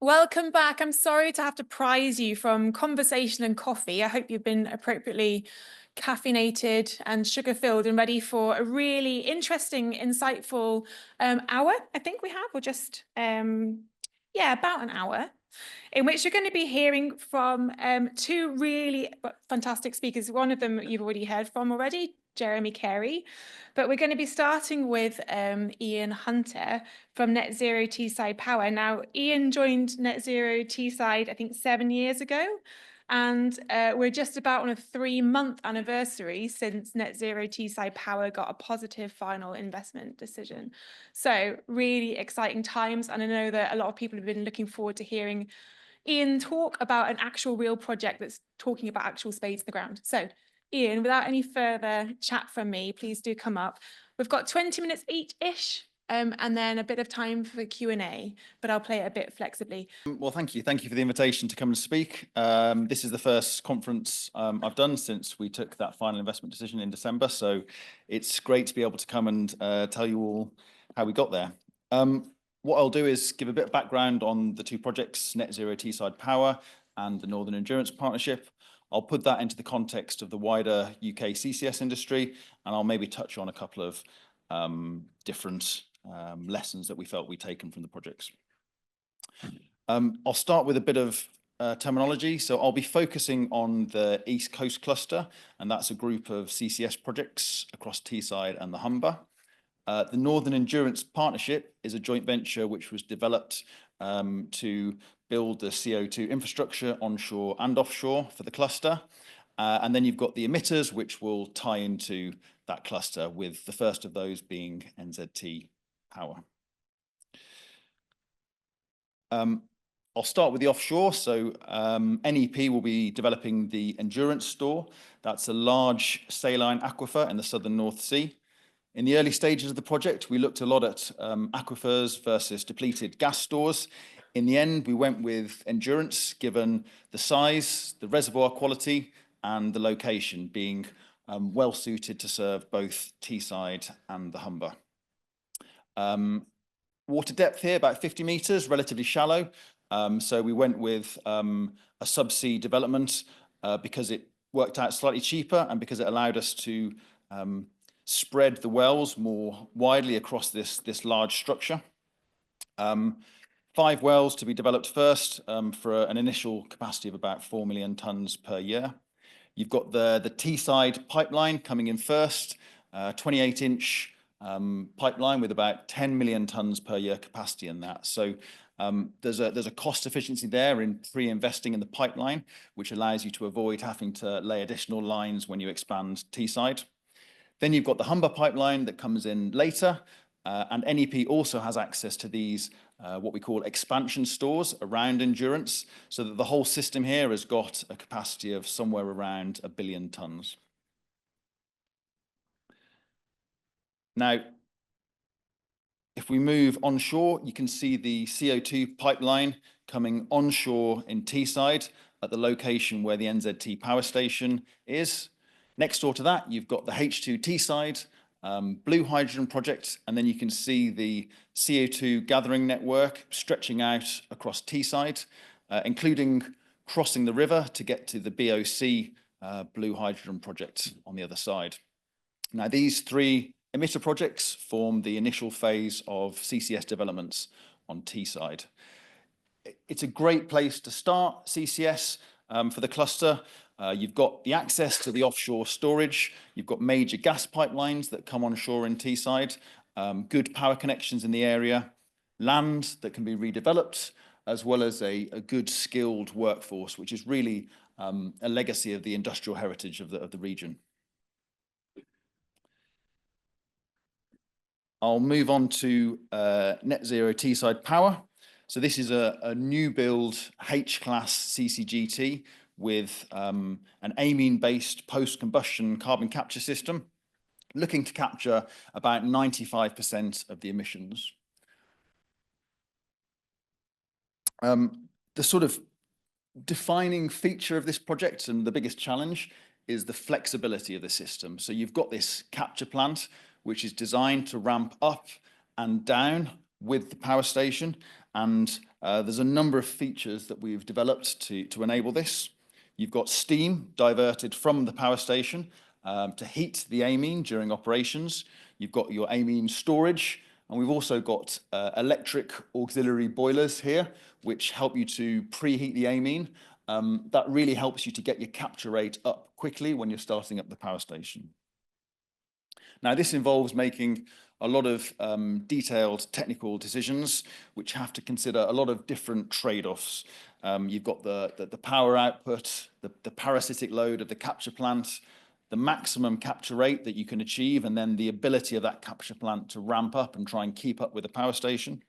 Welcome back. I'm sorry to have to prize you from conversation and coffee. I hope you've been appropriately caffeinated and sugar-filled and ready for a really interesting, insightful hour, I think we have, or just, yeah, about an hour, in which you're going to be hearing from two really fantastic speakers. One of them you've already heard from already, Jeremy Carey, but we're going to be starting with Ian Hunter from Net Zero Teesside Power. Now, Ian joined Net Zero Teesside, I think 7 years ago, and we're just about on a 3-month anniversary since Net Zero Teesside Power got a positive final investment decision. So really exciting times, and I know that a lot of people have been looking forward to hearing Ian talk about an actual real project that's talking about actual spades in the ground. So Ian, without any further chat from me, please do come up. We've got 20 minutes each-ish, and then a bit of time for Q&A, but I'll play it a bit flexibly. Well, thank you. Thank you for the invitation to come and speak. This is the first conference I've done since we took that final investment decision in December. So it's great to be able to come and tell you all how we got there. What I'll do is give a bit of background on the two projects, Net Zero Teesside Power and the Northern Endurance Partnership. I'll put that into the context of the wider UK CCS industry, and I'll maybe touch on a couple of different lessons that we felt we'd taken from the projects. I'll start with a bit of terminology. So I'll be focusing on the East Coast Cluster, and that's a group of CCS projects across Teesside and the Humber. The Northern Endurance Partnership is a joint venture which was developed to build the CO2 infrastructure onshore and offshore for the cluster. And then you've got the emitters, which will tie into that cluster, with the first of those being NZT Power. I'll start with the offshore. So NEP will be developing the Endurance Store. That's a large saline aquifer in the southern North Sea. In the early stages of the project, we looked a lot at aquifers versus depleted gas stores. In the end, we went with Endurance, given the size, the reservoir quality, and the location being well suited to serve both Teesside and the Humber. Water depth here, about 50 metres, relatively shallow. So we went with a subsea development because it worked out slightly cheaper and because it allowed us to spread the wells more widely across this large structure. 5 wells to be developed first for an initial capacity of about 4 million tonnes per year. You've got the Teesside pipeline coming in first, 28-inch pipeline with about 10 million tonnes per year capacity in that. So there's a cost efficiency there in pre-investing in the pipeline, which allows you to avoid having to lay additional lines when you expand Teesside. Then you've got the Humber pipeline that comes in later, and NEP also has access to these what we call expansion stores around Endurance, so that the whole system here has got a capacity of somewhere around 1 billion tonnes. Now, if we move onshore, you can see the CO2 pipeline coming onshore in Teesside at the location where the NZT power station is. Next door to that, you've got the H2 Teesside blue hydrogen project, and then you can see the CO2 gathering network stretching out across Teesside, including crossing the river to get to the BOC blue hydrogen project on the other side. Now, these 3 emitter projects form the initial phase of CCS developments on Teesside. It's a great place to start CCS for the cluster. You've got the access to the offshore storage. You've got major gas pipelines that come onshore in Teesside, good power connections in the area, land that can be redeveloped, as well as a good skilled workforce, which is really a legacy of the industrial heritage of the region. I'll move on to Net Zero Teesside Power. So this is a new build H-class CCGT with an amine-based post-combustion carbon capture system, looking to capture about 95% of the emissions. The sort of defining feature of this project and the biggest challenge is the flexibility of the system. So you've got this capture plant, which is designed to ramp up and down with the power station, and There's a number of features that we've developed to enable this. You've got steam diverted from the power station to heat the amine during operations. You've got your amine storage, and we've also got electric auxiliary boilers here, which help you to preheat the amine. That really helps you to get your capture rate up quickly when you're starting up the power station. Now, this involves making a lot of detailed technical decisions, which have to consider a lot of different trade-offs. You've got the power output, the parasitic load of the capture plant, the maximum capture rate that you can achieve, and then the ability of that capture plant to ramp up and try and keep up with the power station.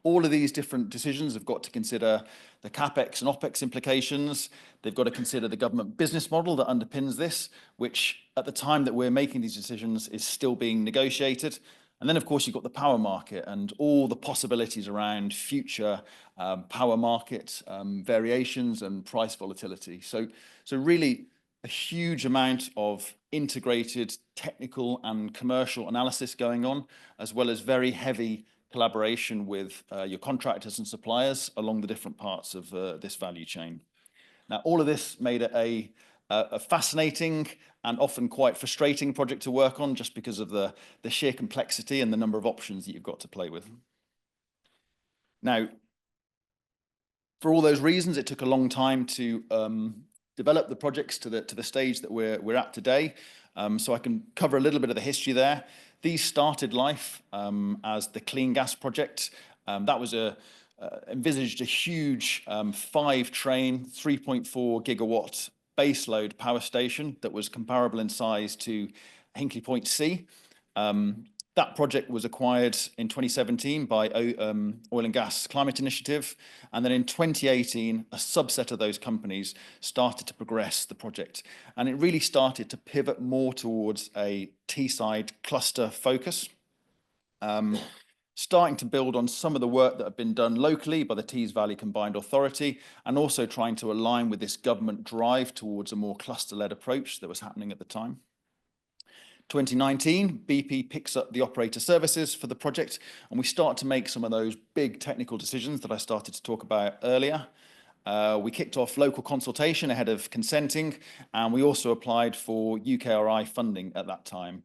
All of these different decisions have got to consider the CapEx and OpEx implications. They've got to consider the government business model that underpins this, which at the time that we're making these decisions is still being negotiated. And then, of course, you've got the power market and all the possibilities around future power market variations and price volatility. So really a huge amount of integrated technical and commercial analysis going on, as well as very heavy collaboration with your contractors and suppliers along the different parts of this value chain. Now, all of this made it a fascinating and often quite frustrating project to work on, just because of the sheer complexity and the number of options that you've got to play with. Now, for all those reasons, it took a long time to develop the projects to the stage that we're at today. So I can cover a little bit of the history there. These started life as the Clean Gas Project. That was envisaged a huge 5-train, 3.4 gigawatt baseload power station that was comparable in size to Hinkley Point C. That project was acquired in 2017 by Oil and Gas Climate Initiative. And then in 2018, a subset of those companies started to progress the project. And it really started to pivot more towards a Teesside cluster focus, starting to build on some of the work that had been done locally by the Tees Valley Combined Authority, and also trying to align with this government drive towards a more cluster-led approach that was happening at the time. 2019, BP picks up the operator services for the project, and we start to make some of those big technical decisions that I started to talk about earlier. We kicked off local consultation ahead of consenting, and we also applied for UKRI funding at that time,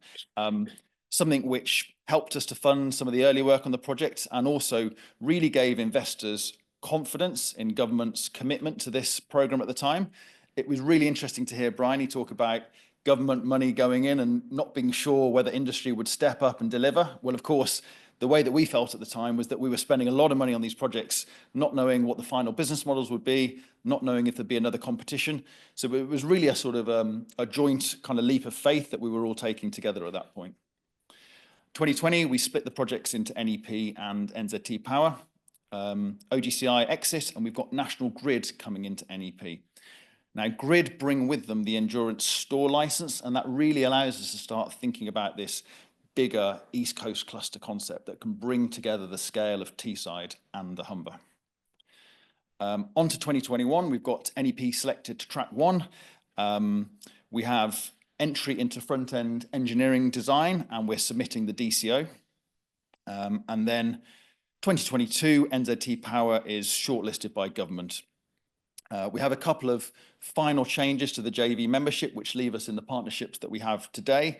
something which helped us to fund some of the early work on the project and also really gave investors confidence in government's commitment to this programme at the time. It was really interesting to hear Bryony talk about government money going in and not being sure whether industry would step up and deliver. Well, of course, the way that we felt at the time was that we were spending a lot of money on these projects, not knowing what the final business models would be, not knowing if there'd be another competition. So it was really a sort of a joint kind of leap of faith that we were all taking together at that point. 2020, we split the projects into NEP and NZT Power, OGCI exit, and we've got National Grid coming into NEP. Now, Grid bring with them the endurance store license, and that really allows us to start thinking about this bigger East Coast cluster concept that can bring together the scale of Teesside and the Humber. On to 2021, we've got NEP selected to track 1. We have entry into front-end engineering design, and we're submitting the DCO. And then 2022, NZT Power is shortlisted by government. We have a couple of final changes to the JV membership, which leave us in the partnerships that we have today.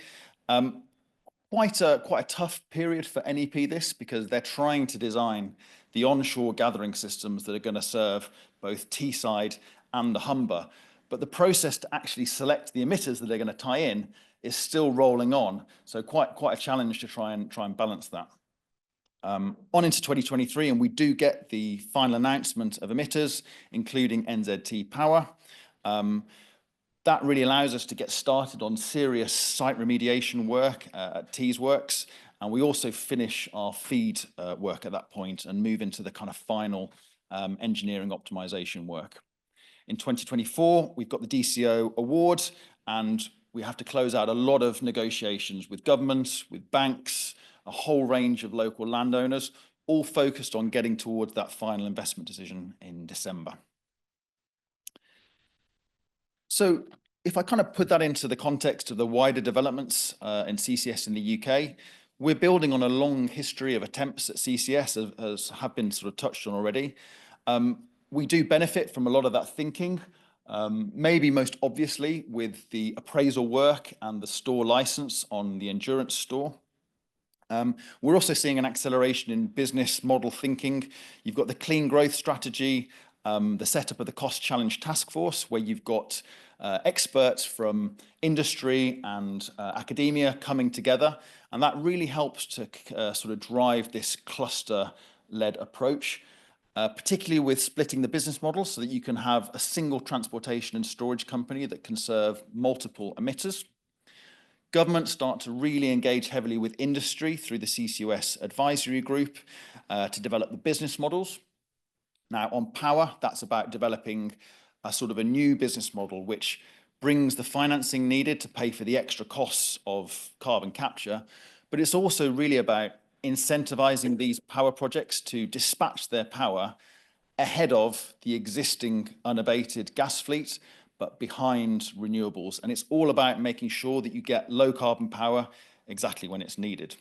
Quite a tough period for NEP this, because they're trying to design the onshore gathering systems that are going to serve both Teesside and the Humber. But the process to actually select the emitters that they're going to tie in is still rolling on. So quite a challenge to try and balance that. On into 2023, and we do get the final announcement of emitters, including NZT Power. That really allows us to get started on serious site remediation work at Tees Works, and we also finish our feed work at that point and move into the kind of final engineering optimization work. In 2024, we've got the DCO award, and we have to close out a lot of negotiations with government, with banks, a whole range of local landowners, all focused on getting towards that final investment decision in December. So if I kind of put that into the context of the wider developments in CCS in the UK, we're building on a long history of attempts at CCS, as have been sort of touched on already. We do benefit from a lot of that thinking, maybe most obviously with the appraisal work and the store license on the endurance store. We're also seeing an acceleration in business model thinking. You've got the clean growth strategy, the setup of the cost challenge task force, where you've got experts from industry and academia coming together. And that really helps to sort of drive this cluster-led approach, particularly with splitting the business model so that you can have a single transportation and storage company that can serve multiple emitters. Governments start to really engage heavily with industry through the CCS advisory group to develop the business models. Now, on power, that's about developing a sort of a new business model which brings the financing needed to pay for the extra costs of carbon capture, but it's also really about incentivizing these power projects to dispatch their power ahead of the existing unabated gas fleet, but behind renewables. And it's all about making sure that you get low carbon power exactly when it's needed.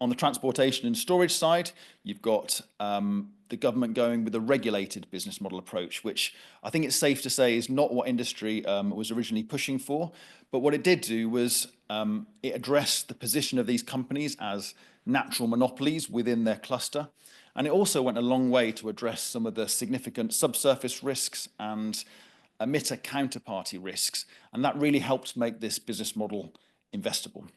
On the transportation and storage side, you've got the government going with a regulated business model approach, which I think it's safe to say is not what industry was originally pushing for. But what it did do was it addressed the position of these companies as natural monopolies within their cluster. And it also went a long way to address some of the significant subsurface risks and emitter counterparty risks. And that really helped make this business model investable.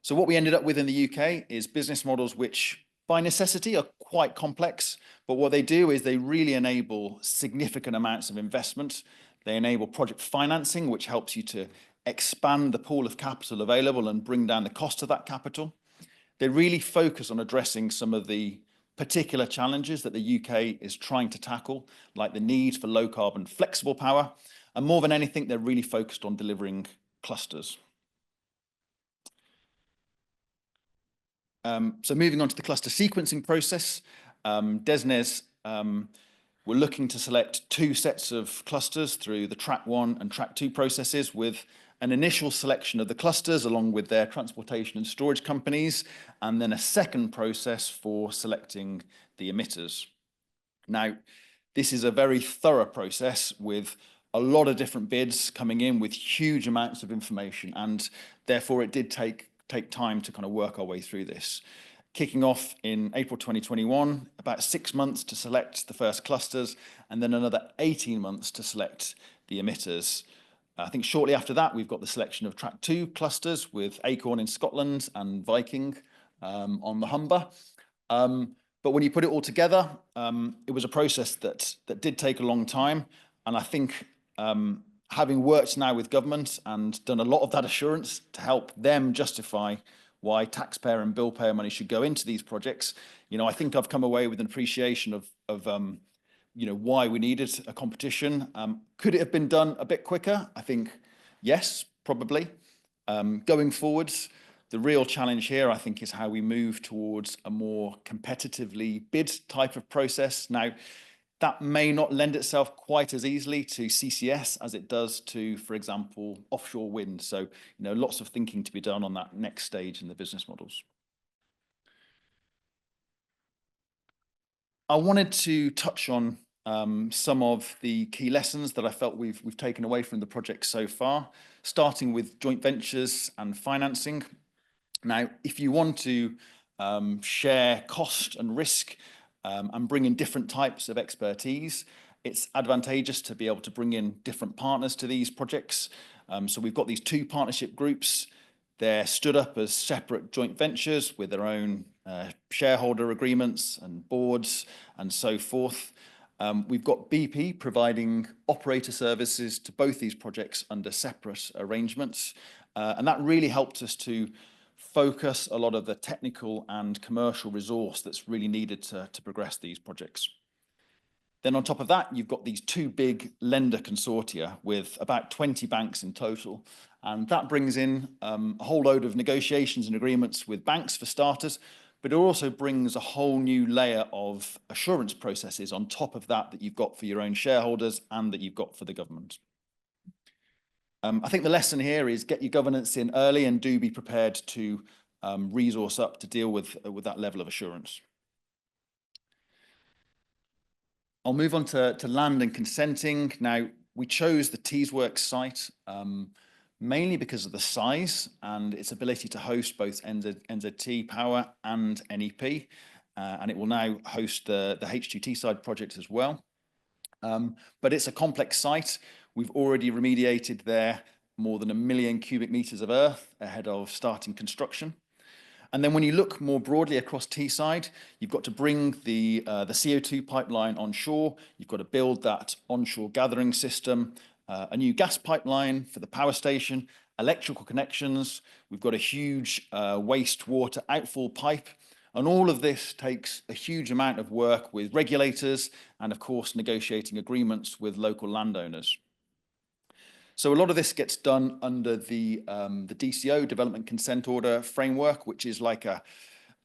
So what we ended up with in the UK is business models which by necessity are quite complex, but what they do is they really enable significant amounts of investment. They enable project financing, which helps you to expand the pool of capital available and bring down the cost of that capital. They really focus on addressing some of the particular challenges that the UK is trying to tackle, like the need for low carbon flexible power. And more than anything, they're really focused on delivering clusters. So moving on to the cluster sequencing process, DESNZ we're looking to select 2 sets of clusters through the track 1 and track 2 processes, with an initial selection of the clusters along with their transportation and storage companies, and then a second process for selecting the emitters. Now, this is a very thorough process with a lot of different bids coming in with huge amounts of information, and therefore it did take time to kind of work our way through this. Kicking off in April 2021, about 6 months to select the first clusters, and then another 18 months to select the emitters. I think shortly after that, we've got the selection of track 2 clusters with Acorn in Scotland and Viking on the Humber. But when you put it all together, it was a process that did take a long time. And I think having worked now with government and done a lot of that assurance to help them justify why taxpayer and bill payer money should go into these projects, I think I've come away with an appreciation of why we needed a competition. Could it have been done a bit quicker? I think yes, probably. Going forwards, the real challenge here, I think, is how we move towards a more competitively bid type of process. Now, that may not lend itself quite as easily to CCS as it does to, for example, offshore wind. So, lots of thinking to be done on that next stage in the business models. I wanted to touch on some of the key lessons that I felt we've taken away from the project so far, starting with joint ventures and financing. Now, if you want to share cost and risk and bring in different types of expertise, it's advantageous to be able to bring in different partners to these projects. So we've got these 2 partnership groups. They're stood up as separate joint ventures with their own shareholder agreements and boards and so forth. We've got BP providing operator services to both these projects under separate arrangements. And that really helped us to focus a lot of the technical and commercial resource that's really needed to progress these projects. Then on top of that, you've got these 2 big lender consortia with about 20 banks in total. And that brings in a whole load of negotiations and agreements with banks for starters, but it also brings a whole new layer of assurance processes on top of that you've got for your own shareholders and that you've got for the government. I think the lesson here is get your governance in early and do be prepared to resource up to deal with that level of assurance. I'll move on to land and consenting. Now, we chose the Teesworks site mainly because of the size and its ability to host both NZT Power and NEP, and it will now host the H2 Teesside project as well. But it's a complex site. We've already remediated there more than 1 million cubic meters of earth ahead of starting construction. And then when you look more broadly across Teesside, you've got to bring the CO2 pipeline onshore. You've got to build that onshore gathering system, a new gas pipeline for the power station, electrical connections. We've got a huge wastewater outfall pipe. And all of this takes a huge amount of work with regulators and, of course, negotiating agreements with local landowners. So a lot of this gets done under the DCO, Development Consent Order framework, which is like a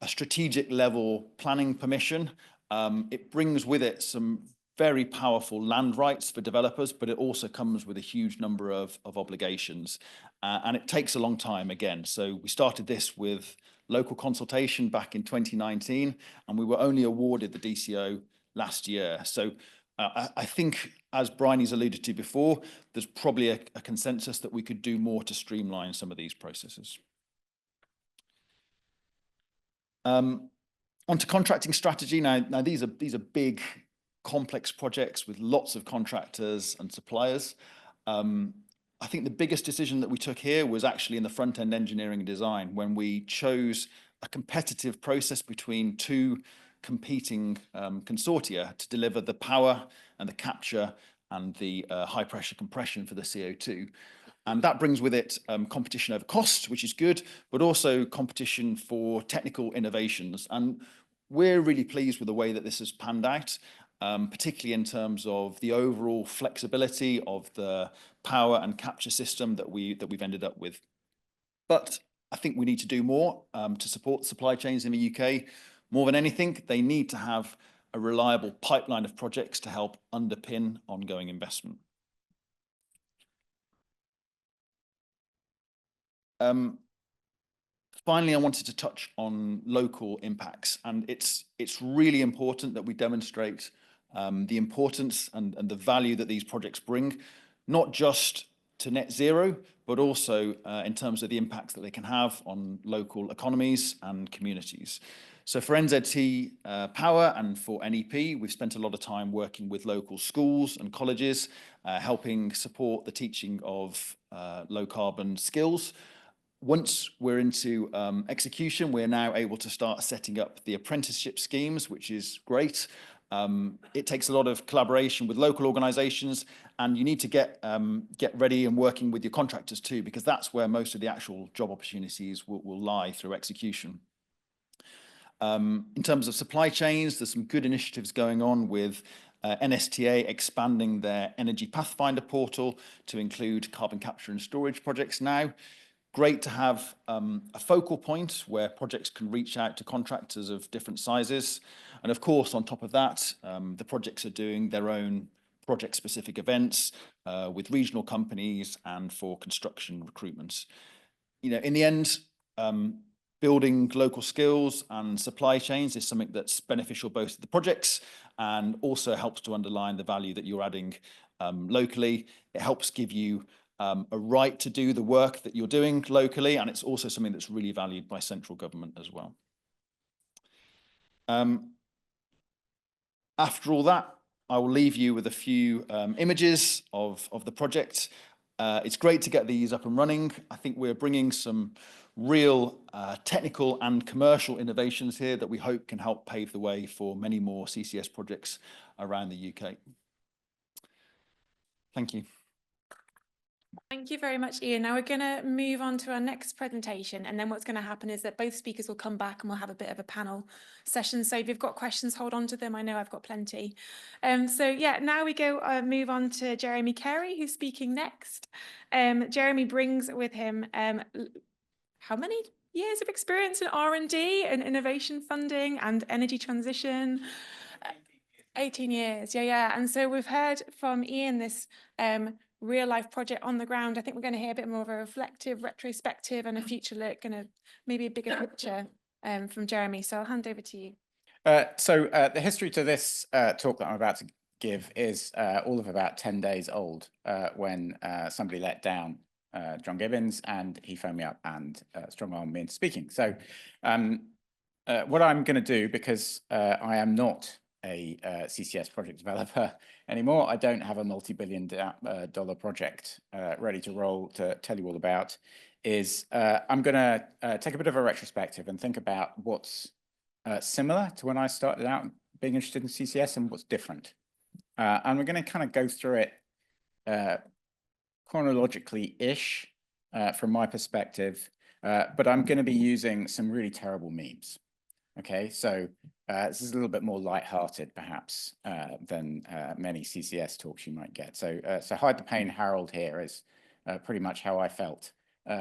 strategic level planning permission. It brings with it some very powerful land rights for developers, but it also comes with a huge number of obligations. And it takes a long time again. So we started this with local consultation back in 2019, and we were only awarded the DCO last year. So I think, as Bryony's alluded to before, there's probably a consensus that we could do more to streamline some of these processes. Onto contracting strategy. Now these are big, complex projects with lots of contractors and suppliers. I think the biggest decision that we took here was actually in the front-end engineering and design, when we chose a competitive process between two competing consortia to deliver the power and the capture and the high pressure compression for the CO2. And that brings with it competition over cost, which is good, but also competition for technical innovations. And we're really pleased with the way that this has panned out, particularly in terms of the overall flexibility of the power and capture system that we've ended up with. But I think we need to do more to support supply chains in the UK. More than anything, they need to have a reliable pipeline of projects to help underpin ongoing investment. Finally, I wanted to touch on local impacts, and it's really important that we demonstrate the importance and the value that these projects bring, not just to net zero, but also in terms of the impacts that they can have on local economies and communities. So for NZT Power and for NEP, we've spent a lot of time working with local schools and colleges, helping support the teaching of low carbon skills. Once we're into execution, we're now able to start setting up the apprenticeship schemes, which is great. It takes a lot of collaboration with local organisations, and you need to get ready and working with your contractors too, because that's where most of the actual job opportunities will lie through execution. In terms of supply chains, there's some good initiatives going on with NSTA expanding their Energy Pathfinder portal to include carbon capture and storage projects now. Great to have a focal point where projects can reach out to contractors of different sizes. And of course, on top of that, the projects are doing their own project-specific events with regional companies and for construction recruitment. You know, in the end, building local skills and supply chains is something that's beneficial both to the projects and also helps to underline the value that you're adding locally. It helps give you a right to do the work that you're doing locally, and it's also something that's really valued by central government as well. After all that, I will leave you with a few images of the project. It's great to get these up and running. I think we're bringing some real technical and commercial innovations here that we hope can help pave the way for many more CCS projects around the UK. Thank you. Thank you very much, Ian. Now we're going to move on to our next presentation, and then what's going to happen is that both speakers will come back and we'll have a bit of a panel session. So if you've got questions, hold on to them. I know I've got plenty. So yeah, now we go move on to Jeremy Carey, who's speaking next. Jeremy brings with him how many years of experience in R&D and innovation funding and energy transition? 18 years, yeah. And so we've heard from Ian this real life project on the ground. I think we're going to hear a bit more of a reflective, retrospective and a future look and maybe a bigger picture from Jeremy. So I'll hand over to you. The history to this talk that I'm about to give is all of about 10 days old when somebody let down John Gibbons and he phoned me up and strong-armed me into speaking. So what I'm going to do, because I am not a CCS project developer anymore, I don't have a multi-billion dollar project ready to roll to tell you all about, is I'm going to take a bit of a retrospective and think about what's similar to when I started out being interested in CCS and what's different. And we're going to kind of go through it chronologically-ish from my perspective, but I'm going to be using some really terrible memes. Okay, so this is a little bit more light-hearted, perhaps, than many CCS talks you might get. So hide the pain, Harold here is pretty much how I felt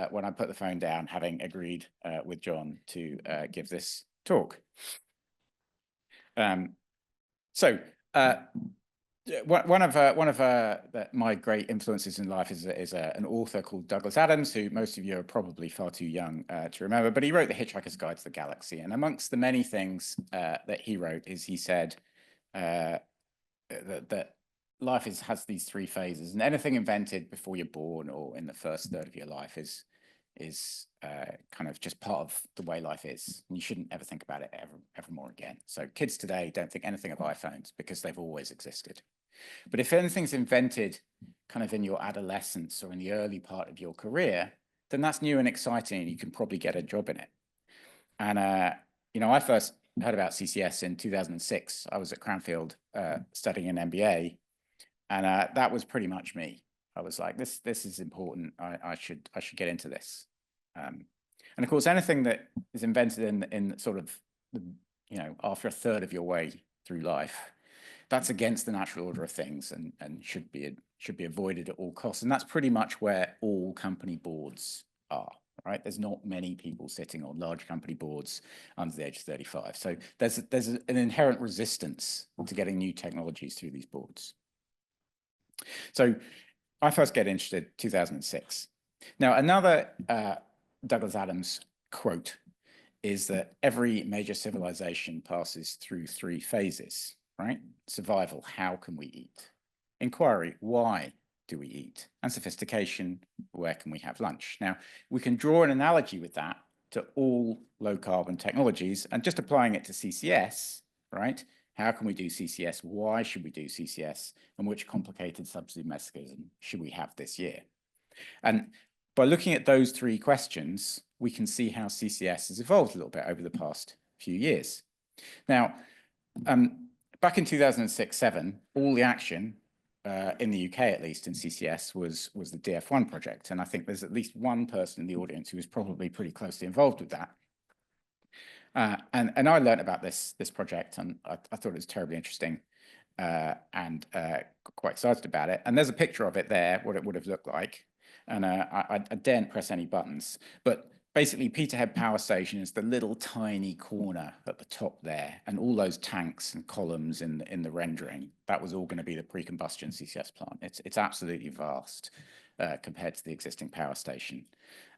when I put the phone down, having agreed with John to give this talk. One of my great influences in life is an author called Douglas Adams, who most of you are probably far too young to remember, but he wrote The Hitchhiker's Guide to the Galaxy. And amongst the many things that he wrote is he said that life has these three phases, and anything invented before you're born or in the first third of your life is kind of just part of the way life is. And you shouldn't ever think about it ever more again. So kids today don't think anything of iPhones because they've always existed. But if anything's invented kind of in your adolescence or in the early part of your career, then that's new and exciting and you can probably get a job in it. And, you know, I first heard about CCS in 2006. I was at Cranfield studying an MBA, and that was pretty much me. I was like, this is important. I should get into this. And of course, anything that is invented in sort of, you know, after a third of your way through life, that's against the natural order of things and should be avoided at all costs. And that's pretty much where all company boards are, right? There's not many people sitting on large company boards under the age of 35. So there's an inherent resistance to getting new technologies through these boards. So I first get interested in 2006. Now, another Douglas Adams quote is that every major civilization passes through three phases, right? Survival, how can we eat? Inquiry, why do we eat? And sophistication, where can we have lunch? Now, we can draw an analogy with that to all low carbon technologies and just applying it to CCS, right? How can we do CCS? Why should we do CCS? And which complicated subsidy mechanism should we have this year? And by looking at those three questions, we can see how CCS has evolved a little bit over the past few years. Now, back in 2006-07, all the action in the UK, at least in CCS, was the DF1 project. And I think there's at least one person in the audience who was probably pretty closely involved with that. And I learned about this project, and I thought it was terribly interesting and quite excited about it. And there's a picture of it there, what it would have looked like. And I daren't press any buttons, but basically Peterhead Power Station is the little tiny corner at the top there, and all those tanks and columns in the rendering, that was all going to be the pre-combustion CCS plant. It's absolutely vast compared to the existing power station.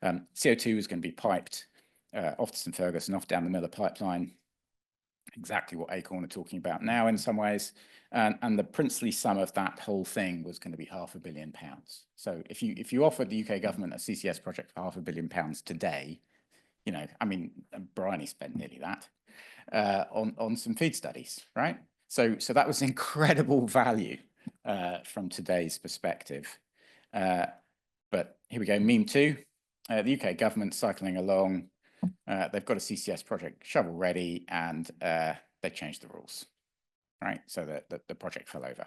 CO2 is going to be piped off to St Ferguson, off down the Miller pipeline, exactly what Acorn are talking about now in some ways. And the princely sum of that whole thing was going to be £500 million. So if you offered the UK government a CCS project for £500 million today, you know, I mean, Bryony spent nearly that on some feed studies, right? So that was incredible value from today's perspective. But here we go, meme two. The UK government cycling along. They've got a CCS project shovel ready, and they changed the rules, right? So the project fell over.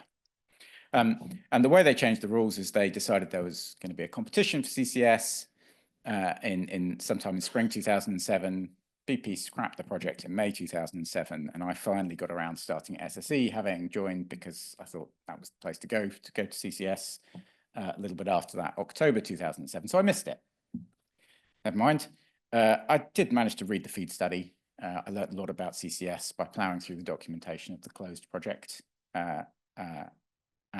And the way they changed the rules is they decided there was going to be a competition for CCS in sometime in spring 2007. BP scrapped the project in May 2007, and I finally got around to starting at SSE, having joined because I thought that was the place to go to CCS a little bit after that, October 2007. So I missed it. Never mind. I did manage to read the feed study. I learned a lot about CCS by ploughing through the documentation of the closed project. And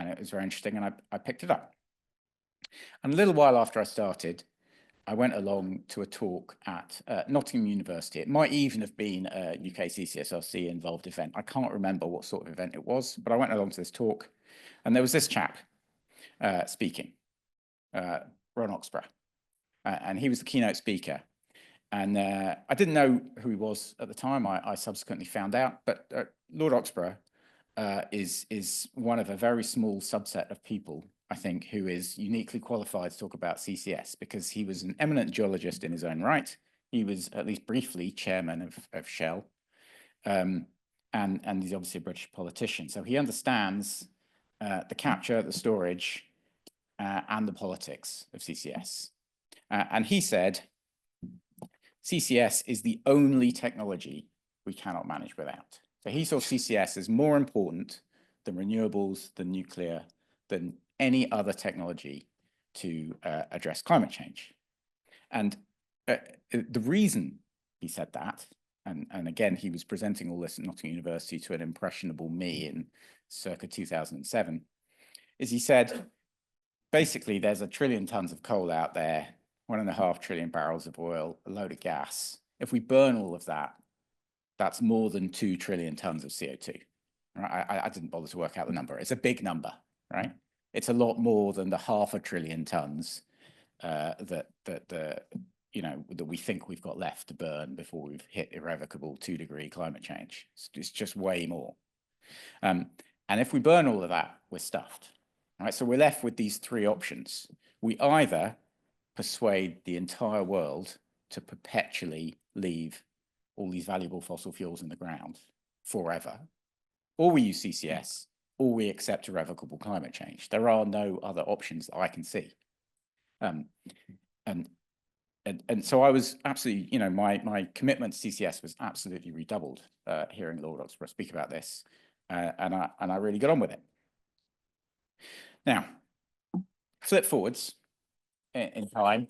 it was very interesting, and I picked it up. And a little while after I started, I went along to a talk at Nottingham University. It might even have been a UKCCSRC involved event. I can't remember what sort of event it was, but I went along to this talk, and there was this chap speaking, Ron Oxburgh, and he was the keynote speaker. And I didn't know who he was at the time. I subsequently found out, but Lord Oxburgh is one of a very small subset of people, I think, who is uniquely qualified to talk about CCS, because he was an eminent geologist in his own right. He was at least briefly chairman of Shell, and he's obviously a British politician. So he understands the capture, the storage, and the politics of CCS. And he said, CCS is the only technology we cannot manage without. So he saw CCS as more important than renewables, than nuclear, than any other technology to address climate change. And the reason he said that, and again, he was presenting all this at Nottingham University to an impressionable me in circa 2007, is he said, basically, there's 1 trillion tons of coal out there, 1.5 trillion barrels of oil, a load of gas. If we burn all of that, that's more than 2 trillion tons of CO2. Right? I didn't bother to work out the number. It's a big number, right? It's a lot more than the 0.5 trillion tons that we think we've got left to burn before we've hit irrevocable 2-degree climate change. It's just way more. And if we burn all of that, we're stuffed. Right? So we're left with these 3 options. We either persuade the entire world to perpetually leave all these valuable fossil fuels in the ground forever, or we use CCS, or we accept irrevocable climate change. There are no other options that I can see. And so I was absolutely, my commitment to CCS was absolutely redoubled hearing Lord Oxburgh speak about this, and I really got on with it. Now, flip forwards in time,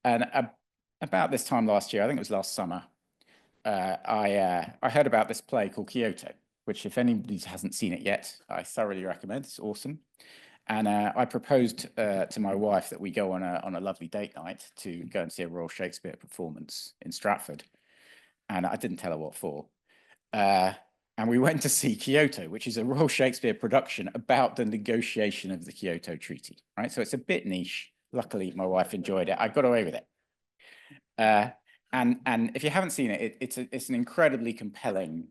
and about this time last year, I think it was last summer, I heard about this play called Kyoto, which if anybody hasn't seen it yet, I thoroughly recommend. It's awesome. And I proposed to my wife that we go on a lovely date night to go and see a Royal Shakespeare performance in Stratford. And I didn't tell her what for. And we went to see Kyoto, which is a Royal Shakespeare production about the negotiation of the Kyoto Treaty, right? So it's a bit niche. Luckily, my wife enjoyed it. I got away with it. And if you haven't seen it, it's an incredibly compelling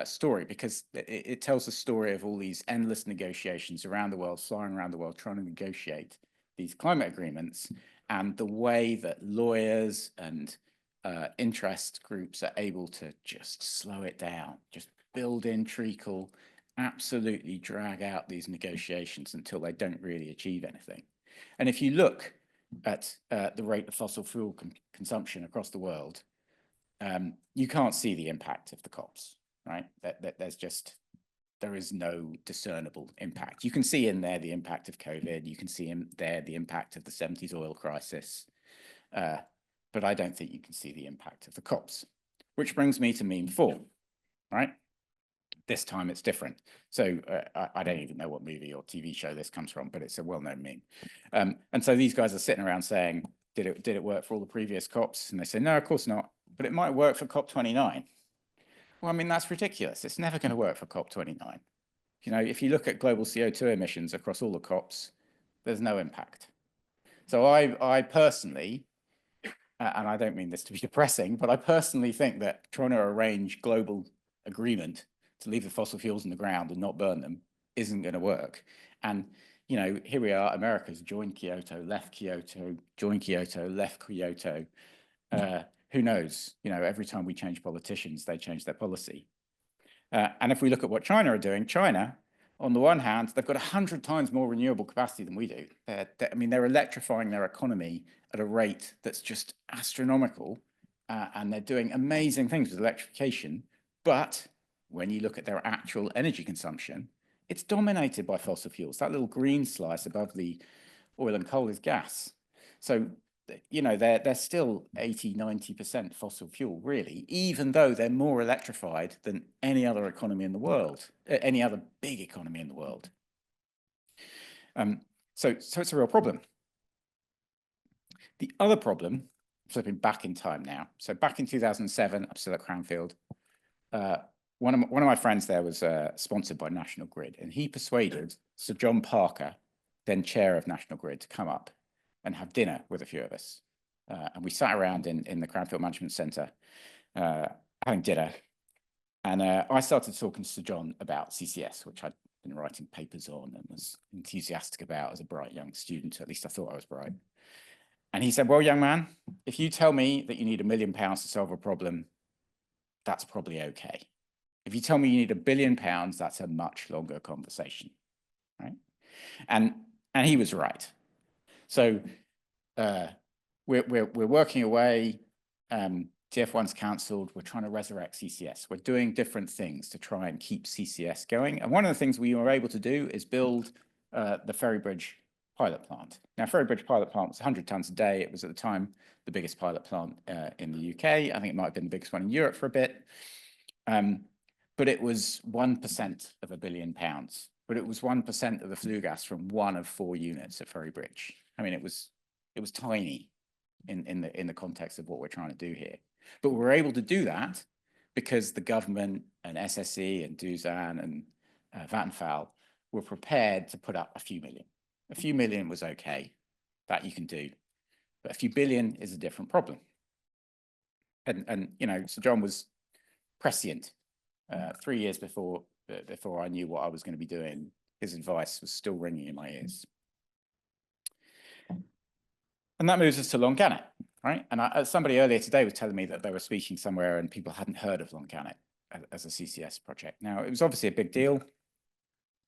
story, because it tells the story of all these endless negotiations around the world, flying around the world, trying to negotiate these climate agreements, and the way that lawyers and interest groups are able to just slow it down, just build in treacle, absolutely drag out these negotiations until they don't really achieve anything. And if you look at the rate of fossil fuel consumption across the world, you can't see the impact of the COPs, right? There is no discernible impact. You can see in there the impact of COVID. You can see in there the impact of the 70s oil crisis. But I don't think you can see the impact of the COPs, which brings me to meme 4, right? This time it's different. So I don't even know what movie or TV show this comes from, but it's a well-known meme. And so these guys are sitting around saying, did it work for all the previous COPs? And they say, no, of course not, but it might work for COP29. Well, I mean, that's ridiculous. It's never going to work for COP29. If you look at global CO2 emissions across all the COPs, there's no impact. So I personally, and I don't mean this to be depressing, but I personally think that trying to arrange global agreement to leave the fossil fuels in the ground and not burn them isn't going to work. And, here we are, America's joined Kyoto, left Kyoto, joined Kyoto, left Kyoto. Who knows? Every time we change politicians, they change their policy. And if we look at what China are doing, China, on the one hand, they've got 100 times more renewable capacity than we do. They're electrifying their economy at a rate that's just astronomical, and they're doing amazing things with electrification. But when you look at their actual energy consumption, it's dominated by fossil fuels. That little green slice above the oil and coal is gas. So, they're still 80–90% fossil fuel, really, even though they're more electrified than any other economy in the world, any other big economy in the world. So it's a real problem. The other problem, flipping back in time now. So back in 2007, I'm still at Cranfield. One of my friends there was sponsored by National Grid, and he persuaded Sir John Parker, then chair of National Grid, to come up and have dinner with a few of us. And we sat around in the Cranfield Management Centre having dinner. And I started talking to Sir John about CCS, which I'd been writing papers on and was enthusiastic about as a bright young student. At least I thought I was bright. And he said, well, young man, if you tell me that you need £1 million to solve a problem, that's probably okay. If you tell me you need £1 billion, that's a much longer conversation, right? And he was right. So we're working away. TF1's cancelled. We're trying to resurrect CCS. We're doing different things to try and keep CCS going. And one of the things we were able to do is build the Ferrybridge pilot plant. Now, Ferrybridge pilot plant was 100 tonnes a day. It was at the time the biggest pilot plant in the UK. I think it might have been the biggest one in Europe for a bit. But it was 1% of £1 billion. But it was 1% of the flue gas from one of 4 units at Ferrybridge. I mean, it was tiny in the context of what we're trying to do here. But we were able to do that because the government and SSE and Doosan and Vattenfall were prepared to put up a few million. A few million was okay, that you can do. But a few billion is a different problem. And you know, Sir John was prescient. 3 years before I knew what I was going to be doing, his advice was still ringing in my ears. And that moves us to Longannet, right? And somebody earlier today was telling me that they were speaking somewhere and people hadn't heard of Longannet as a CCS project. Now, it was obviously a big deal.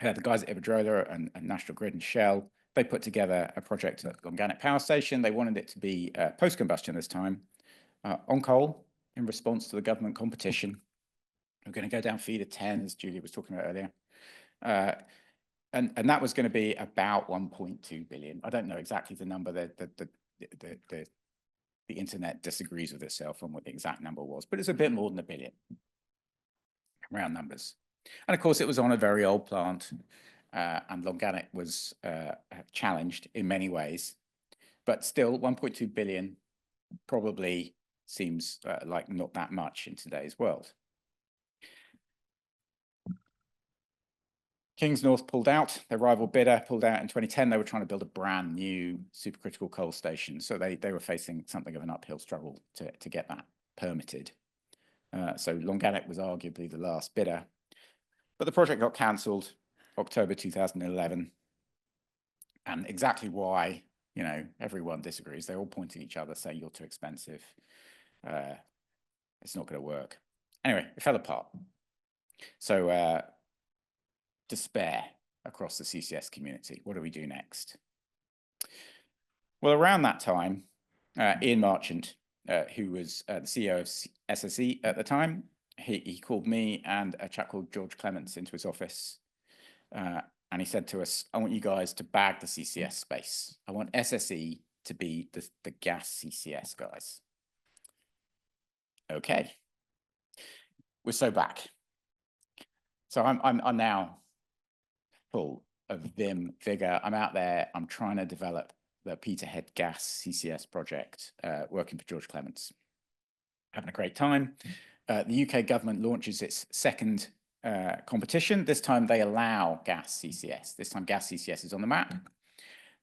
The guys at Iberdrola and National Grid and Shell, they put together a project at Longannet Power Station. They wanted it to be post-combustion this time, on coal, in response to the government competition. We're going to go down feeder 10, as Julie was talking about earlier. And that was going to be about 1.2 billion. I don't know exactly the number. The internet disagrees with itself on what the exact number was, but it's a bit more than $1 billion, round numbers. And of course, it was on a very old plant, and Longannet was challenged in many ways, but still 1.2 billion probably seems like not that much in today's world. Kings North pulled out. Their rival bidder pulled out in 2010. They were trying to build a brand new supercritical coal station. So they were facing something of an uphill struggle to get that permitted. So Longannet was arguably the last bidder. But the project got cancelled October 2011. And exactly why, you know, everyone disagrees. They're all pointing at each other, saying you're too expensive. It's not going to work. Anyway, it fell apart. So despair across the CCS community. What do we do next? Well, around that time, Ian Marchant, who was the CEO of SSE at the time, he called me and a chap called George Clements into his office. And he said to us, I want you guys to bag the CCS space. I want SSE to be the gas CCS guys. Okay. We're so back. So I'm now full of vim, vigor. I'm out there. I'm trying to develop the Peterhead Gas CCS project, working for George Clements. Having a great time. The UK government launches its second competition. This time they allow gas CCS. This time gas CCS is on the map,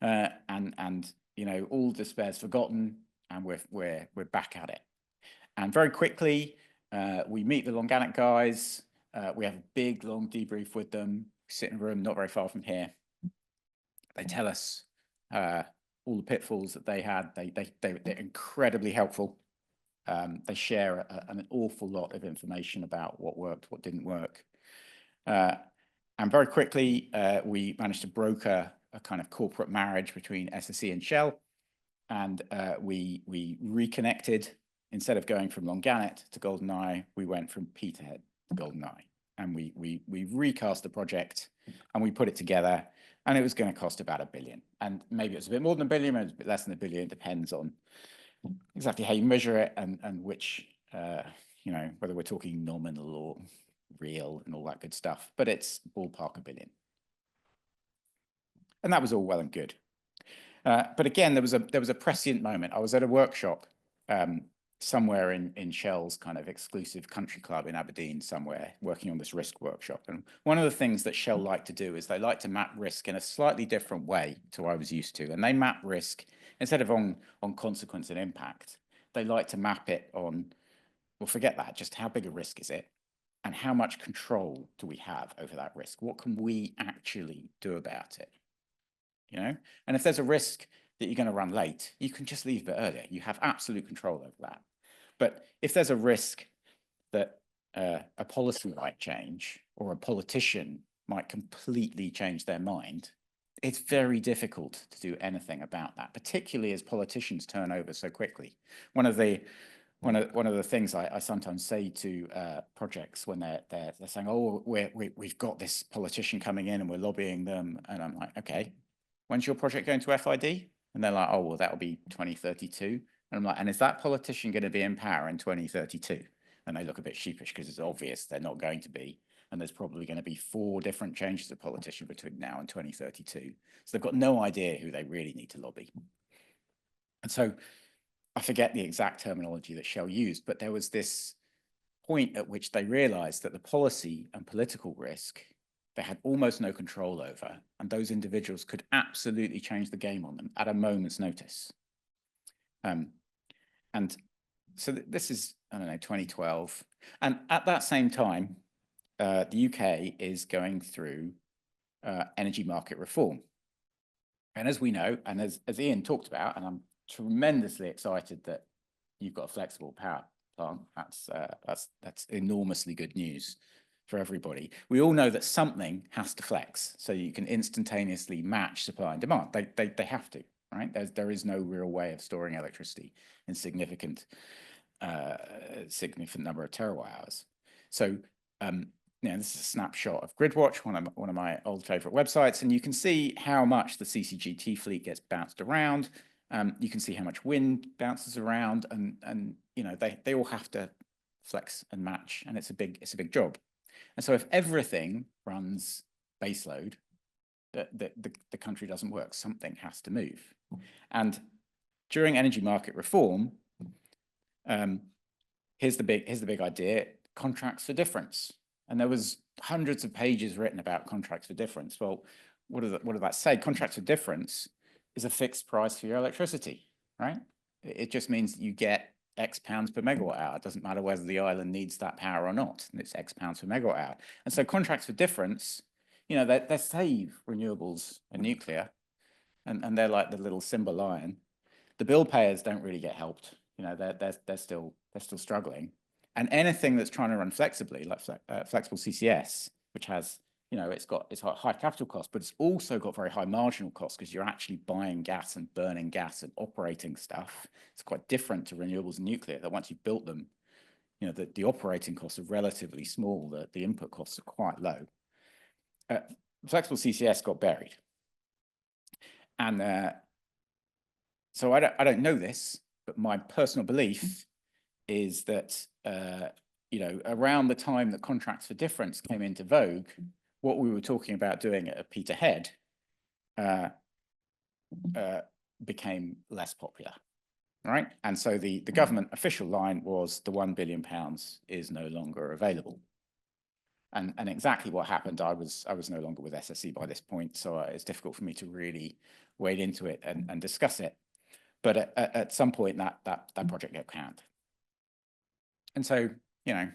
and you know, all despair's forgotten, and we're back at it. And very quickly, we meet the Longannet guys. We have a big long debrief with them. We sit in a room not very far from here. They tell us all the pitfalls that they had. They're incredibly helpful. They share an awful lot of information about what worked, what didn't work. And very quickly, we managed to broker a kind of corporate marriage between SSE and Shell. And we reconnected. Instead of going from Longannet to GoldenEye, we went from Peterhead to GoldenEye. And we recast the project and we put it together, and it was going to cost about $1 billion. And maybe it was a bit more than $1 billion, maybe it was a bit less than $1 billion. It depends on exactly how you measure it and which, you know, whether we're talking nominal or real and all that good stuff. But it's ballpark $1 billion. And that was all well and good. But again, there was a prescient moment. I was at a workshop somewhere in Shell's kind of exclusive country club in Aberdeen somewhere, working on this risk workshop. And one of the things that Shell like to do is they like to map risk in a slightly different way to what I was used to. And they map risk instead of on consequence and impact. They like to map it on, well, forget that, just how big a risk is it? And how much control do we have over that risk? What can we actually do about it? You know, and if there's a risk that you're going to run late, you can just leave a bit earlier. You have absolute control over that. But if there's a risk that a policy might change or a politician might completely change their mind, it's very difficult to do anything about that, particularly as politicians turn over so quickly. One of the things I sometimes say to projects when they're saying, oh, we've got this politician coming in and we're lobbying them, and I'm like, okay, when's your project going to FID? And they're like, oh, well, that'll be 2032. And I'm like, and is that politician going to be in power in 2032? And they look a bit sheepish because it's obvious they're not going to be. And there's probably going to be 4 different changes of politician between now and 2032. So they've got no idea who they really need to lobby. And so I forget the exact terminology that Shell used, but there was this point at which they realized that the policy and political risk they had almost no control over, and those individuals could absolutely change the game on them at a moment's notice. And so this is, I don't know, 2012. And at that same time, the UK is going through energy market reform. And as we know, and as Ian talked about, and I'm tremendously excited that you've got a flexible power plant, that's enormously good news for everybody. We all know that something has to flex so you can instantaneously match supply and demand. They have to, right? There is no real way of storing electricity in significant number of terawatt hours. So this is a snapshot of GridWatch, one of my old favorite websites, and you can see how much the CCGT fleet gets bounced around. You can see how much wind bounces around, and you know they all have to flex and match, and it's a big job. And so if everything runs baseload, the country doesn't work. Something has to move. And during energy market reform, here's the big idea: contracts for difference. And there was hundreds of pages written about contracts for difference. Well, what does that say? Contracts for difference is a fixed price for your electricity, right? It just means that you get X pounds per megawatt hour. It doesn't matter whether the island needs that power or not. And it's X pounds per megawatt hour. And so contracts for difference, you know, they save renewables and nuclear, and they're like the little Simba lion. The bill payers don't really get helped. You know, they're still struggling. And anything that's trying to run flexibly, like flexible CCS, which has, you know, it's got high capital cost, but it's also got very high marginal costs because you're actually buying gas and burning gas and operating stuff. It's quite different to renewables and nuclear, that once you've built them, you know, the operating costs are relatively small, the input costs are quite low. Flexible CCS got buried. And so I don't know this, but my personal belief is that, you know, around the time that contracts for difference came into vogue, what we were talking about doing at Peterhead became less popular, right? And so the government official line was the £1 billion is no longer available. And exactly what happened, I was no longer with SSE by this point, so it's difficult for me to really wade into it and discuss it. But at some point, that project got canned. And so, you know,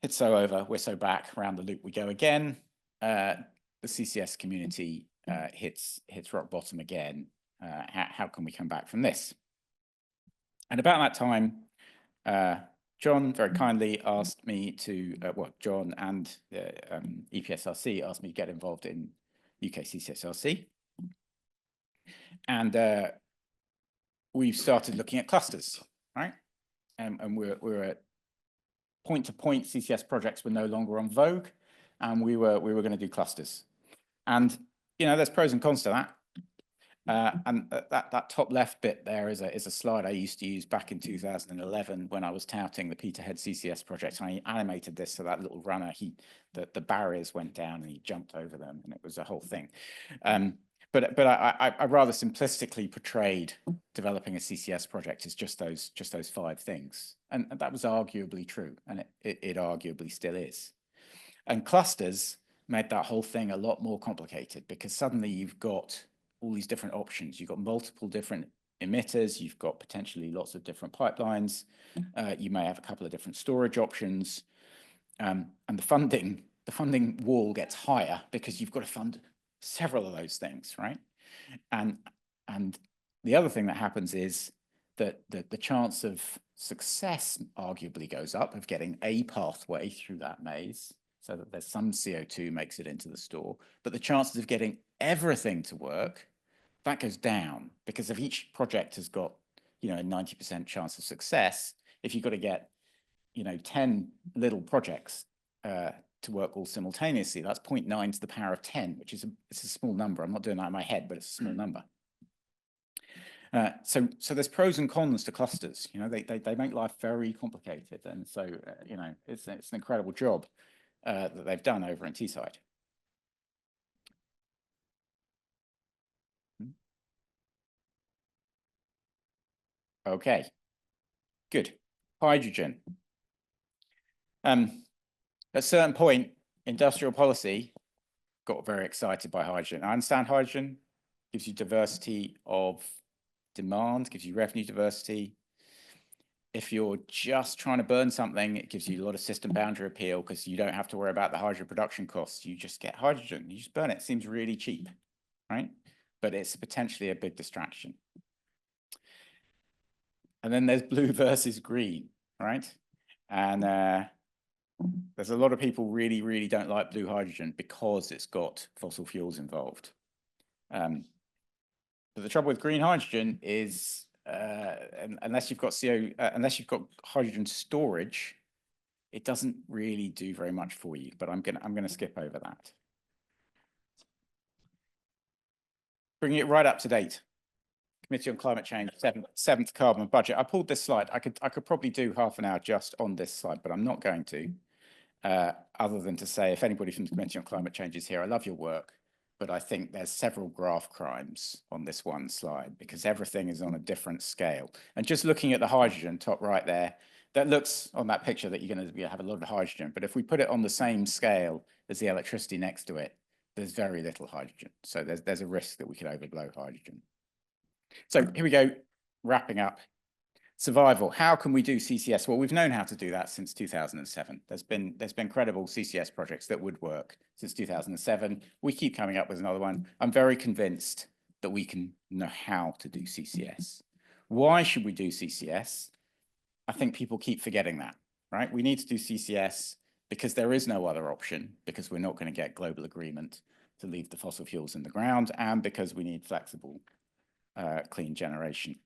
it's so over, we're so back, around the loop we go again. The CCS community hits rock bottom again. How can we come back from this? And about that time, John very kindly asked me to, John and EPSRC asked me to get involved in UKCCSRC. And we've started looking at clusters, right? And we're at point-to-point CCS projects were no longer on vogue, and we were going to do clusters. And you know, there's pros and cons to that. And that top left bit there is a slide I used to use back in 2011 when I was touting the Peterhead CCS project. I animated this so that little runner, the barriers went down and he jumped over them, and it was a whole thing. But I rather simplistically portrayed developing a CCS project as just those 5 things, and that was arguably true, and it arguably still is. And clusters made that whole thing a lot more complicated, because suddenly you've got all these different options. You've got multiple different emitters. You've got potentially lots of different pipelines. You may have a couple of different storage options, and the funding wall gets higher because you've got to fund several of those things, right? And the other thing that happens is that the chance of success arguably goes up, of getting a pathway through that maze, so that there's some CO2 makes it into the store, but the chances of getting everything to work, that goes down, because if each project has got, you know, a 90% chance of success, if you've got to get, you know, 10 little projects to work all simultaneously, that's 0.9 to the power of 10, which is it's a small number. I'm not doing that in my head, but it's a small number. So there's pros and cons to clusters. You know, they make life very complicated, and so you know, it's an incredible job that they've done over in Teesside. Okay, good. Hydrogen. At a certain point, industrial policy got very excited by hydrogen. I understand hydrogen gives you diversity of demand, gives you revenue diversity. If you're just trying to burn something, it gives you a lot of system boundary appeal, because you don't have to worry about the hydrogen production costs. You just get hydrogen, you just burn it. It seems really cheap, right? But it's potentially a big distraction. And then there's blue versus green, right? And there's a lot of people really don't like blue hydrogen because it's got fossil fuels involved. But the trouble with green hydrogen is, unless you've got hydrogen storage, it doesn't really do very much for you. But I'm gonna skip over that. Bringing it right up to date. Committee on Climate Change, seventh carbon budget. I pulled this slide. I could probably do half an hour just on this slide, but I'm not going to. Other than to say, if anybody from the Committee on Climate Change is here, I love your work, but I think there's several graph crimes on this one slide, because everything is on a different scale. And just looking at the hydrogen top right there, that looks on that picture that you're going to have a lot of hydrogen. But if we put it on the same scale as the electricity next to it, there's very little hydrogen. So there's a risk that we could overblow hydrogen. So here we go, wrapping up. Survival. How can we do CCS? Well, we've known how to do that since 2007. There's been credible CCS projects that would work since 2007. We keep coming up with another one. I'm very convinced that we can know how to do CCS. Why should we do CCS? I think people keep forgetting that, right? We need to do CCS because there is no other option, because we're not going to get global agreement to leave the fossil fuels in the ground, and because we need flexible, clean generation.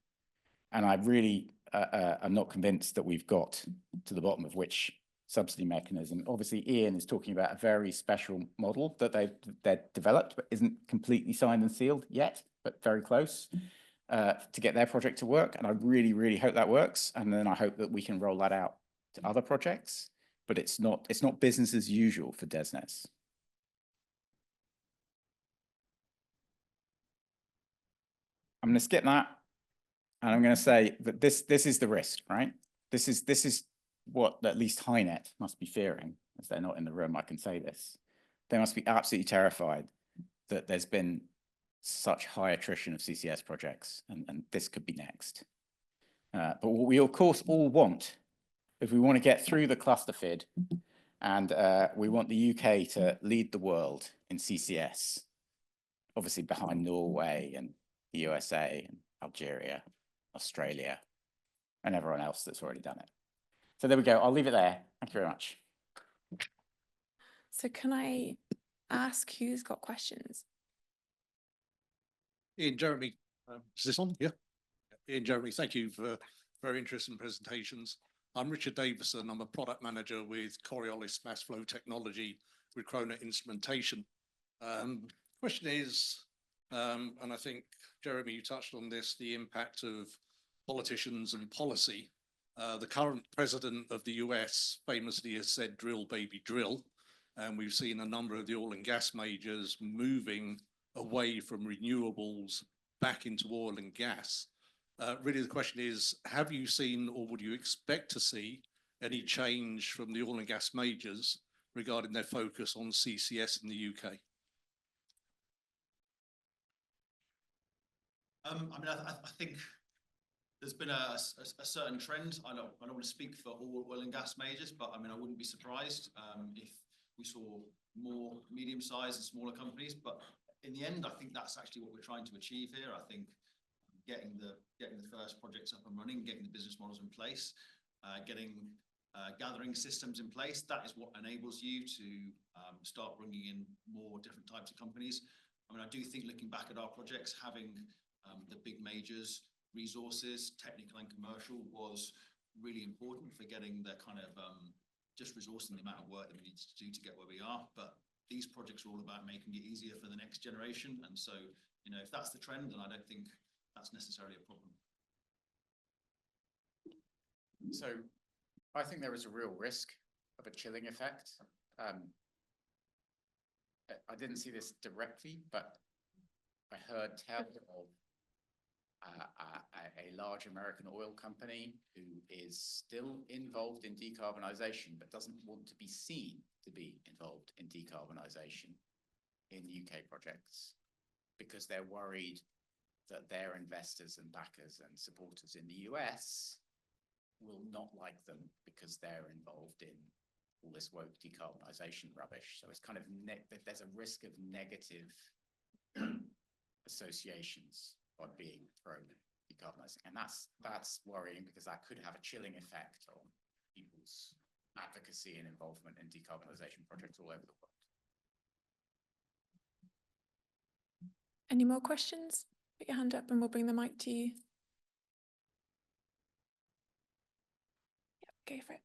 And I really am not convinced that we've got to the bottom of which subsidy mechanism. Obviously, Ian is talking about a very special model that they've developed, but isn't completely signed and sealed yet, but very close to get their project to work. And I really hope that works. And then I hope that we can roll that out to other projects. But it's not business as usual for DESNZ. I'm going to skip that. And I'm going to say that this is the risk, right? This is what at least HyNet must be fearing, as they're not in the room. I can say this. They must be absolutely terrified that there's been such high attrition of CCS projects, and this could be next. But what we of course all want, if we want to get through the cluster FID, and we want the UK to lead the world in CCS, obviously behind Norway and the USA and Algeria, Australia, and everyone else that's already done it. So there we go. I'll leave it there. Thank you very much. So can I ask who's got questions? Ian, Jeremy, is this on? Yeah. Ian, Jeremy, thank you for very interesting presentations. I'm Richard Davison. I'm a product manager with Coriolis Mass Flow Technology with Krona Instrumentation. Question is, and I think, Jeremy, you touched on this, the impact of politicians and policy. The current president of the US famously has said, drill, baby, drill. And we've seen a number of the oil and gas majors moving away from renewables back into oil and gas. Really, the question is, have you seen or would you expect to see any change from the oil and gas majors regarding their focus on CCS in the UK? I mean, I think there's been a certain trend. I don't want to speak for all oil and gas majors, but I mean, I wouldn't be surprised if we saw more medium-sized and smaller companies. But in the end, I think that's actually what we're trying to achieve here. I think getting the first projects up and running, getting the business models in place, getting gathering systems in place, that is what enables you to start bringing in more different types of companies. I mean, I do think looking back at our projects, having the big majors, resources, technical and commercial, was really important for getting the kind of just resourcing the amount of work that we need to do to get where we are. But these projects are all about making it easier for the next generation. And so, you know, if that's the trend, then I don't think that's necessarily a problem. So I think there is a real risk of a chilling effect. I didn't see this directly, but I heard tell of a large American oil company who is still involved in decarbonisation, but doesn't want to be seen to be involved in decarbonisation in UK projects because they're worried that their investors and backers and supporters in the US will not like them because they're involved in all this woke decarbonisation rubbish. So it's kind of there's a risk of negative associations by being pro decarbonising, and that's worrying because that could have a chilling effect on people's advocacy and involvement in decarbonisation projects all over the world. Any more questions? Put your hand up and we'll bring the mic to you. Yep, go for it.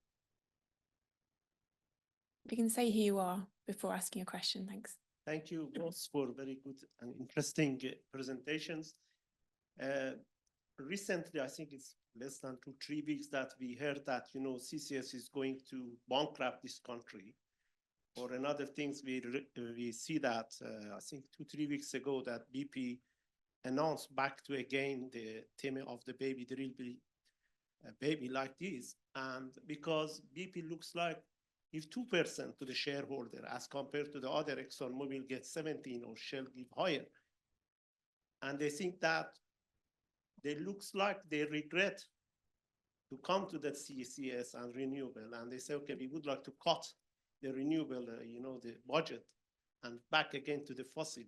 You can say who you are before asking a question. Thanks. Thank you both for very good and interesting presentations. Recently, I think it's less than 2-3 weeks that we heard that, you know, CCS is going to bankrupt this country. Or another things we see that I think 2-3 weeks ago that BP announced back to again the theme of the baby drill be a baby like this, and because BP looks like give 2% to the shareholder as compared to the other ExxonMobil get 17 or Shell give higher, and they think that they looks like they regret to come to that CCS and renewable, and they say, okay, we would like to cut the renewable, you know, the budget, and back again to the fossil.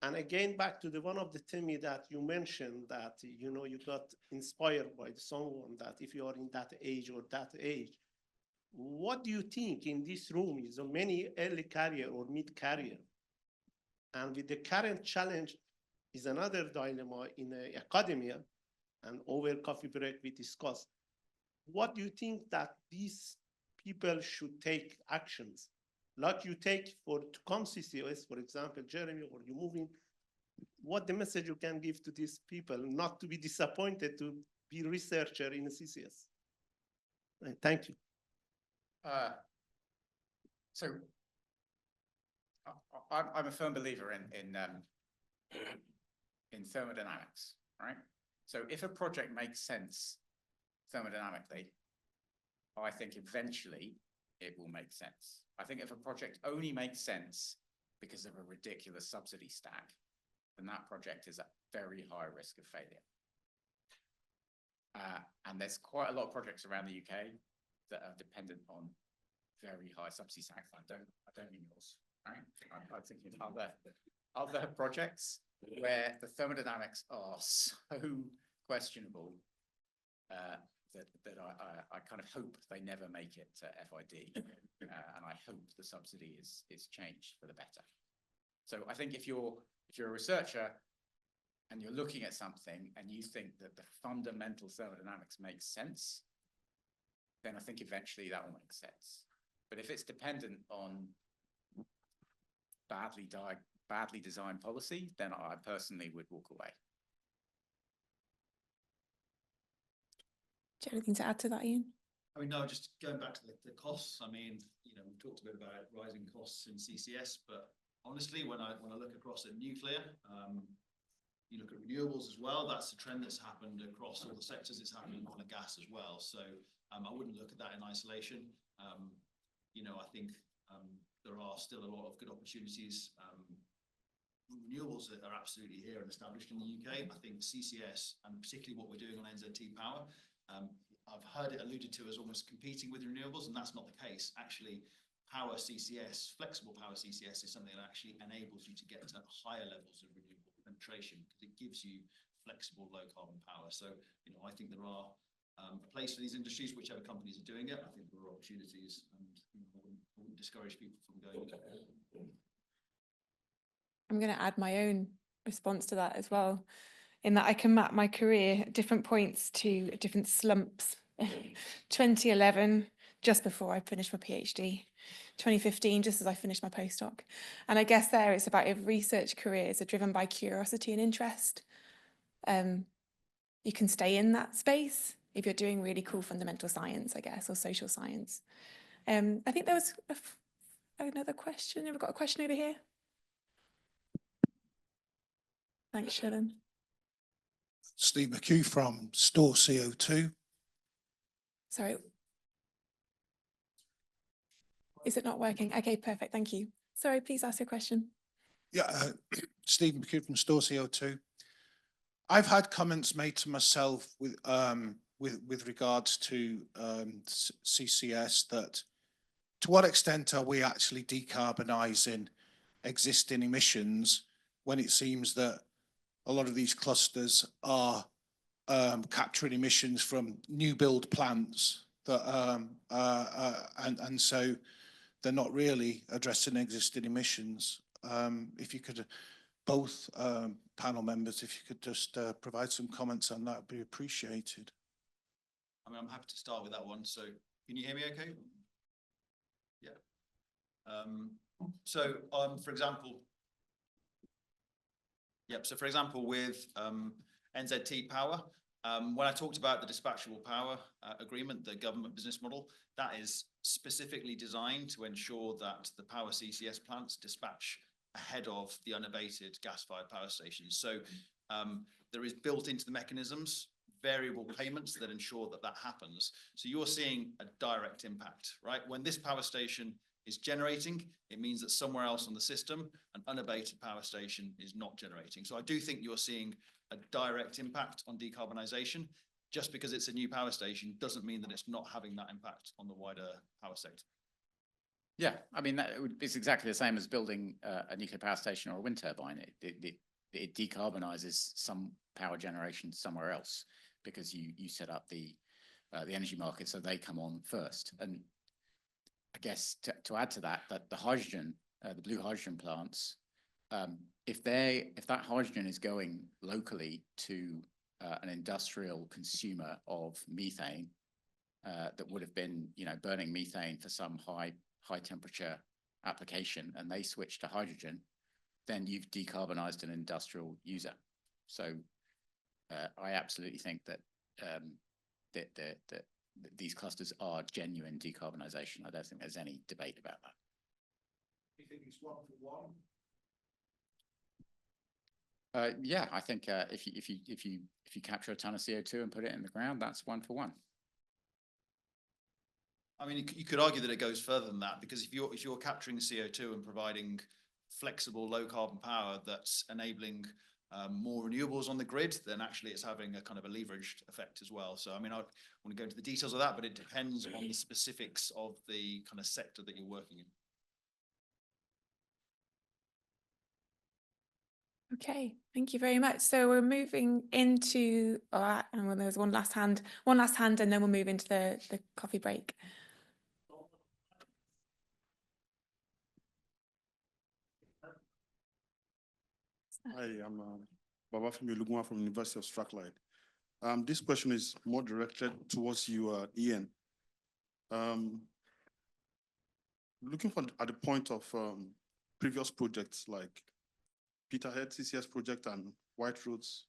And again, back to the one of the theme that you mentioned that, you know, you got inspired by someone that if you are in that age or that age, what do you think in this room is many early career or mid career? And with the current challenge is another dilemma in academia, and over coffee break we discuss. What do you think that these people should take actions? Like you take for to come CCS, for example, Jeremy, or you moving, what the message you can give to these people not to be disappointed to be researcher in CCS? Thank you. So I'm a firm believer in thermodynamics, right? So if a project makes sense thermodynamically, I think eventually it will make sense. I think if a project only makes sense because of a ridiculous subsidy stack, then that project is at very high risk of failure. And there's quite a lot of projects around the UK that are dependent on very high subsidy stacks. I don't mean yours, right? I'm thinking of other projects where the thermodynamics are so questionable that I kind of hope they never make it to FID, and I hope the subsidy is changed for the better. So I think if you're a researcher and you're looking at something and you think that the fundamental thermodynamics makes sense, then I think eventually that will make sense. But if it's dependent on badly designed policy, then I personally would walk away. Do you have anything to add to that, Ian? I mean, no, just going back to the costs. I mean, you know, we talked a bit about rising costs in CCS, but honestly, when I look across at nuclear, you look at renewables as well, that's a trend that's happened across all the sectors. It's happening in oil and gas as well. So I wouldn't look at that in isolation. You know, I think there are still a lot of good opportunities. Renewables are absolutely here and established in the UK. I think CCS, and particularly what we're doing on NZT Power, I've heard it alluded to as almost competing with renewables, and that's not the case. Actually, power CCS, flexible power CCS, is something that actually enables you to get to higher levels of renewable penetration because it gives you flexible low carbon power. So, you know, I think there are a place for these industries, whichever companies are doing it. I think there are opportunities, and you know, I wouldn't discourage people from going. I'm going to add my own response to that as well, in that I can map my career at different points to different slumps. 2011, just before I finished my PhD. 2015, just as I finished my postdoc. And I guess there it's about if research careers are driven by curiosity and interest, you can stay in that space if you're doing really cool fundamental science, I guess, or social science. I think there was another question. Have we got a question over here? Thanks, Shillen. Steve McHugh from Store CO2. Sorry. Is it not working? Okay, perfect. Thank you. Sorry, please ask your question. Yeah, Steve McHugh from Store CO2. I've had comments made to myself with regards to CCS that to what extent are we actually decarbonising existing emissions when it seems that a lot of these clusters are capturing emissions from new build plants that and so they're not really addressing existing emissions. If you could, both panel members, if you could just provide some comments on that, would be appreciated. I mean, I'm happy to start with that one. So can you hear me okay? Yeah. For example, for example, with NZT Power, when I talked about the dispatchable power agreement, the government business model, that is specifically designed to ensure that the power CCS plants dispatch ahead of the unabated gas-fired power stations. So there is built into the mechanisms variable payments that ensure that that happens. So you're seeing a direct impact, right? When this power station is generating, it means that somewhere else on the system, an unabated power station is not generating. So I do think you're seeing a direct impact on decarbonisation. Just because it's a new power station doesn't mean that it's not having that impact on the wider power sector. Yeah, I mean, it's exactly the same as building a nuclear power station or a wind turbine. It decarbonises some power generation somewhere else because you set up the energy market so they come on first. And I guess to add to that, the hydrogen, the blue hydrogen plants, if that hydrogen is going locally to an industrial consumer of methane that would have been, burning methane for some high temperature application, and they switch to hydrogen, then you've decarbonised an industrial user. So I absolutely think that these clusters are genuine decarbonisation. I don't think there's any debate about that. Do you think it's 1 for 1? Yeah, I think if you capture a ton of CO2 and put it in the ground, that's 1 for 1. I mean, you could argue that it goes further than that, because if you're capturing CO2 and providing flexible low carbon power that's enabling more renewables on the grid, then actually it's having a kind of a leveraged effect as well. So I mean, I want to go into the details of that, but it depends on the specifics of the kind of sector that you're working in. Okay, thank you very much. So we're moving into, and there's one last hand, and then we'll move into the coffee break. Hi, I'm Babafemi Luguma from the University of Strathclyde. This question is more directed towards you, Ian. Looking at the point of previous projects like Peterhead CCS project and White Roads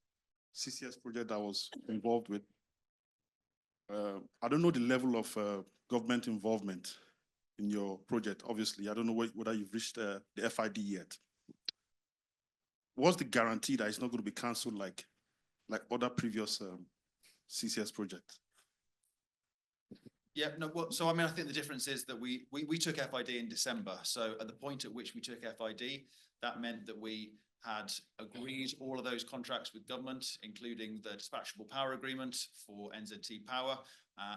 CCS project that I was involved with, I don't know the level of government involvement in your project. Obviously, I don't know whether you've reached the FID yet. what's the guarantee that it's not going to be cancelled like other previous CCS projects? Yeah, no, well, so I mean, I think the difference is that we took FID in December. So at the point at which we took FID, that meant that we had agreed all of those contracts with government, including the dispatchable power agreement for NZT Power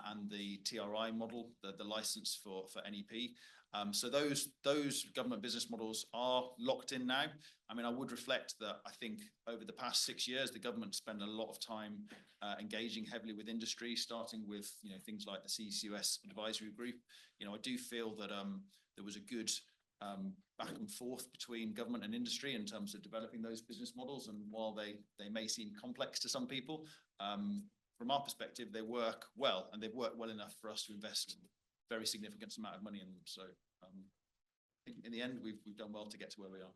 and the TRI model, the license for NEP. So those government business models are locked in now. I mean, I would reflect that I think over the past 6 years, the government spent a lot of time engaging heavily with industry, starting with things like the CCS advisory group. I do feel that there was a good back and forth between government and industry in terms of developing those business models. And while they may seem complex to some people, from our perspective, they work well, and they've worked well enough for us to invest very significant amount of money in them. So I think in the end, we've done well to get to where we are.